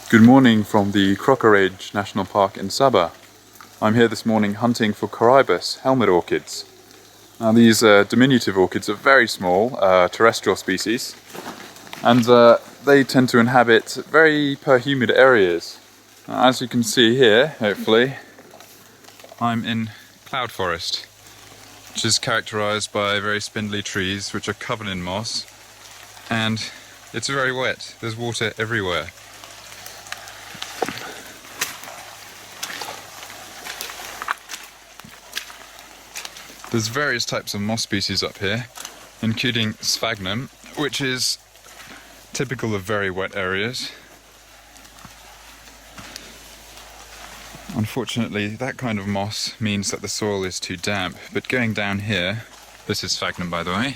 Good morning from the Crocker Range National Park in Sabah. I'm here this morning hunting for Corybas helmet orchids. Now these diminutive orchids are very small, terrestrial species, and they tend to inhabit very humid areas. Now, as you can see here, hopefully, I'm in cloud forest, which is characterized by very spindly trees which are covered in moss, and it's very wet. There's water everywhere. There's various types of moss species up here, including sphagnum, which is typical of very wet areas. Unfortunately, that kind of moss means that the soil is too damp, but going down here, this is sphagnum by the way,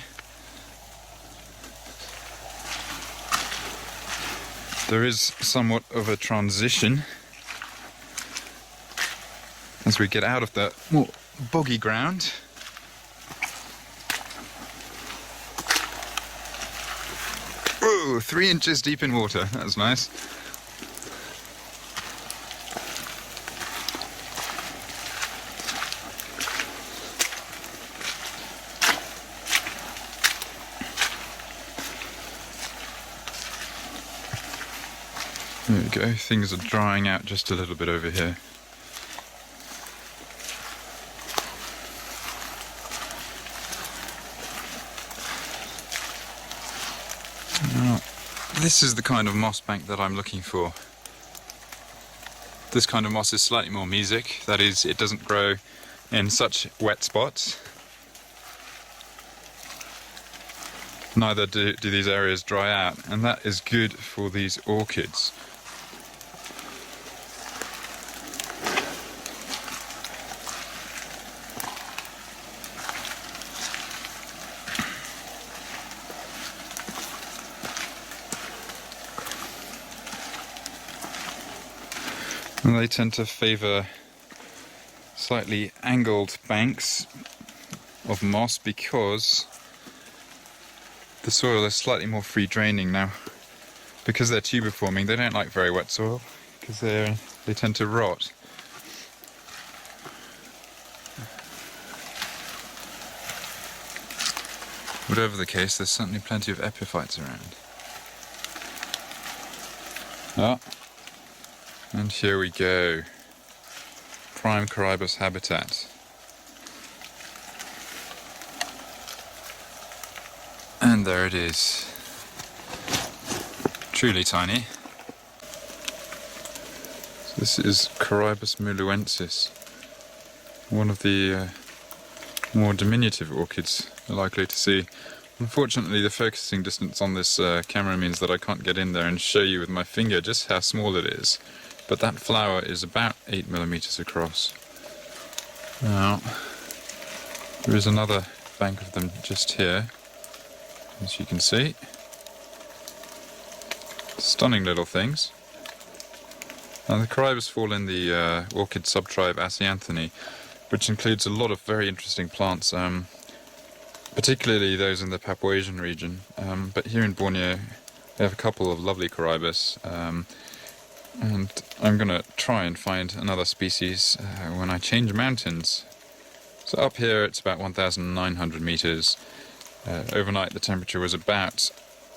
there is somewhat of a transition as we get out of the more boggy ground. Whoa, 3 inches deep in water, that's nice. There we go, things are drying out just a little bit over here. Now, this is the kind of moss bank that I'm looking for. This kind of moss is slightly more mesic, that is, it doesn't grow in such wet spots. Neither do these areas dry out, and that is good for these orchids. And they tend to favour slightly angled banks of moss because the soil is slightly more free draining now. Because they're tuber-forming, they don't like very wet soil because they tend to rot. Whatever the case, there's certainly plenty of epiphytes around. Ah. And here we go, prime Corybas habitat. And there it is, truly tiny. So this is Corybas muluensis, one of the more diminutive orchids you're likely to see. Unfortunately, the focusing distance on this camera means that I can't get in there and show you with my finger just how small it is. But that flower is about 8 millimeters across. Now, there is another bank of them just here, as you can see. Stunning little things. Now the Corybas fall in the orchid subtribe Asianthini, which includes a lot of very interesting plants, particularly those in the Papuasian region. But here in Borneo, we have a couple of lovely Corybas. And I'm going to try and find another species when I change mountains. So up here it's about 1,900 meters. Overnight the temperature was about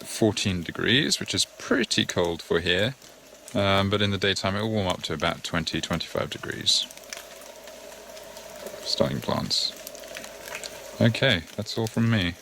14 degrees, which is pretty cold for here. But in the daytime it will warm up to about 20-25 degrees. Stunning plants. Okay, that's all from me.